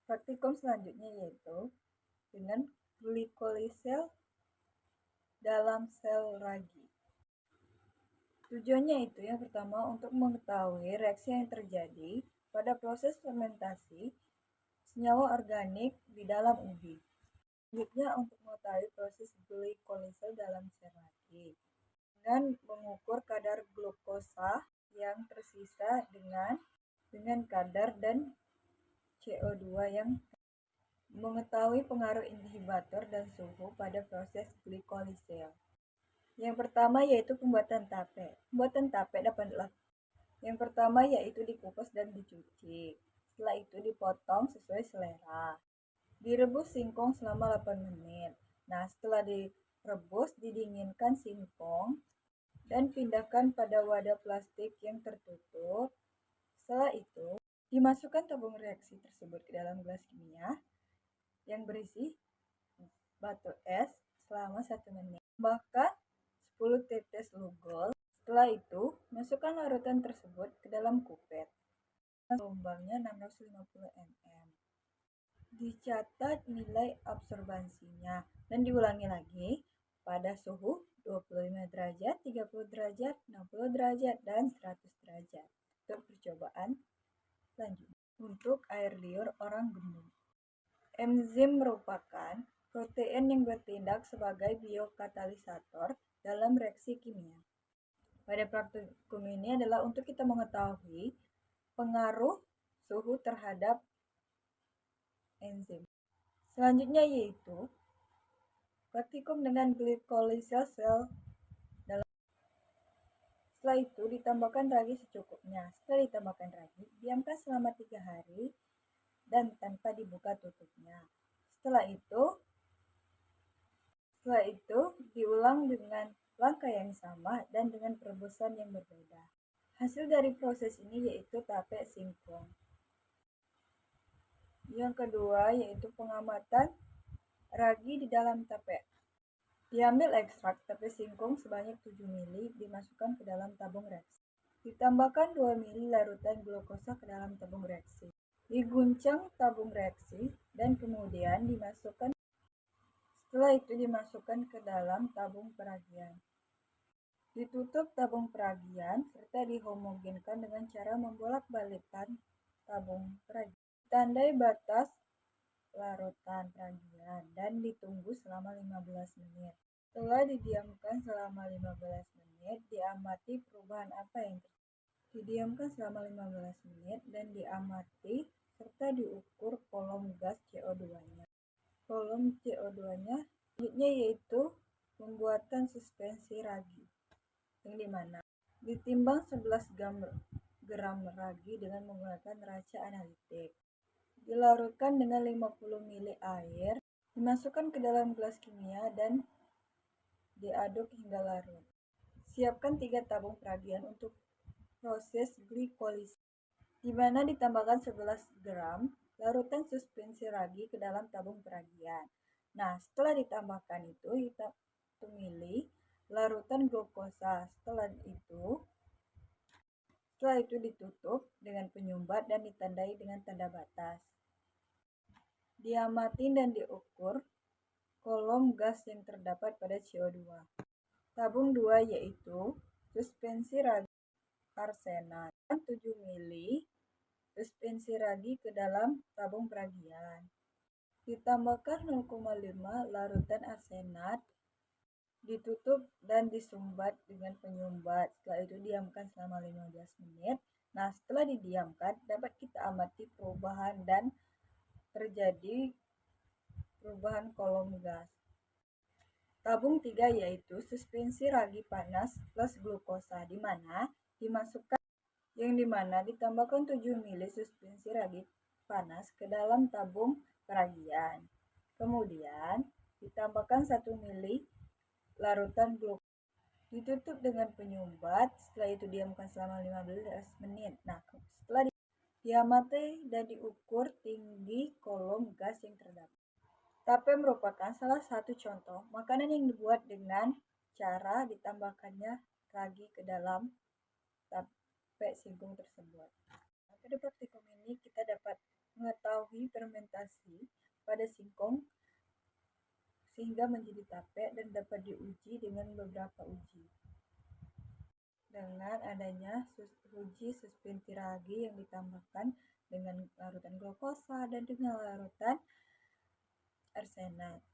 Praktikum selanjutnya yaitu dengan glikolisel dalam sel ragi. Tujuannya itu yang pertama untuk mengetahui reaksi yang terjadi pada proses fermentasi senyawa organik di dalam ubi. Selanjutnya untuk mengetahui proses glikolisel dalam sel ragi dengan mengukur kadar glukosa yang tersisa dengan kadar dan CO2 yang mengetahui pengaruh inhibitor dan suhu pada proses glikolisel. Yang pertama yaitu pembuatan tape. Pembuatan tape dapat dilakukan. Yang pertama yaitu dikukus dan dicuci. Setelah itu dipotong sesuai selera. Direbus singkong selama 8 menit. Nah, setelah direbus, didinginkan singkong dan pindahkan pada wadah plastik yang tertutup. Setelah itu, dimasukkan tabung reaksi tersebut ke dalam gelas kimia yang berisi batu es selama 1 menit. Bahkan 10 tetes lugol. Setelah itu, masukkan larutan tersebut ke dalam kupet. Gelombangnya 650 mm. Dicatat nilai absorbansinya dan diulangi lagi pada suhu 25 derajat, 30 derajat, 60 derajat, dan 100 derajat. Untuk percobaan selanjutnya. Untuk air liur orang gemuk. Enzim merupakan protein yang bertindak sebagai biokatalisator dalam reaksi kimia. Pada praktikum ini adalah untuk kita mengetahui pengaruh suhu terhadap enzim. Selanjutnya yaitu praktikum dengan glikolisel sel dalam. Setelah itu ditambahkan ragi secukupnya. Setelah ditambahkan ragi, diamkan selama 3 hari dan tanpa dibuka tutupnya. Setelah itu diulang dengan langkah yang sama dan dengan perebusan yang berbeda. Hasil dari proses ini yaitu tape singkong. Yang kedua yaitu pengamatan ragi di dalam tape. Diambil ekstrak tape singkong sebanyak 7 ml dimasukkan ke dalam tabung reaksi. Ditambahkan 2 ml larutan glukosa ke dalam tabung reaksi. Diguncang tabung reaksi dan kemudian dimasukkan. Setelah itu dimasukkan ke dalam tabung peragian. Ditutup tabung peragian serta dihomogenkan dengan cara membolak-balikkan tabung peragian. Tandai batas larutan peragian dan ditunggu selama 15 menit. Setelah didiamkan selama 15 menit, diamati perubahan apa yang terjadi. Didiamkan selama 15 menit dan diamati serta diukur kolom gas CO2-nya. Kolom CO2-nya selanjutnya yaitu pembuatan suspensi ragi, yang dimana ditimbang 11 gram ragi dengan menggunakan raca analitik. Dilarutkan dengan 50 ml air, dimasukkan ke dalam gelas kimia dan diaduk hingga larut. Siapkan 3 tabung peragian untuk proses glikolisel, di mana ditambahkan 11 gram larutan suspensi ragi ke dalam tabung peragian. Nah, setelah ditambahkan itu 1 ml larutan glukosa. Setelah itu ditutup dengan penyumbat dan ditandai dengan tanda batas. Diamati dan diukur kolom gas yang terdapat pada CO2. Tabung 2 yaitu suspensi ragi arsenat. 7 ml suspensi ragi ke dalam tabung peragian. Ditambahkan 0,5 larutan arsenat. Ditutup dan disumbat dengan penyumbat. Setelah itu diamkan selama 15 menit. Nah, setelah didiamkan dapat kita amati perubahan dan terjadi perubahan kolom gas. Tabung 3 yaitu suspensi ragi panas plus glukosa, di mana ditambahkan 7 ml suspensi ragi panas ke dalam tabung peragian. Kemudian ditambahkan 1 ml larutan glukosa. Ditutup dengan penyumbat. Setelah itu diamkan selama 15 menit. Nah, setelah diamati dan diukur tinggi kolom gas yang terdapat. Tape merupakan salah satu contoh makanan yang dibuat dengan cara ditambahkannya ragi ke dalam tape singkong tersebut. Pada praktikum ini kita dapat mengetahui fermentasi pada singkong sehingga menjadi tape dan dapat diuji dengan beberapa uji. Dengan adanya uji suspentiragi yang ditambahkan dengan larutan glukosa dan dengan larutan arsenat.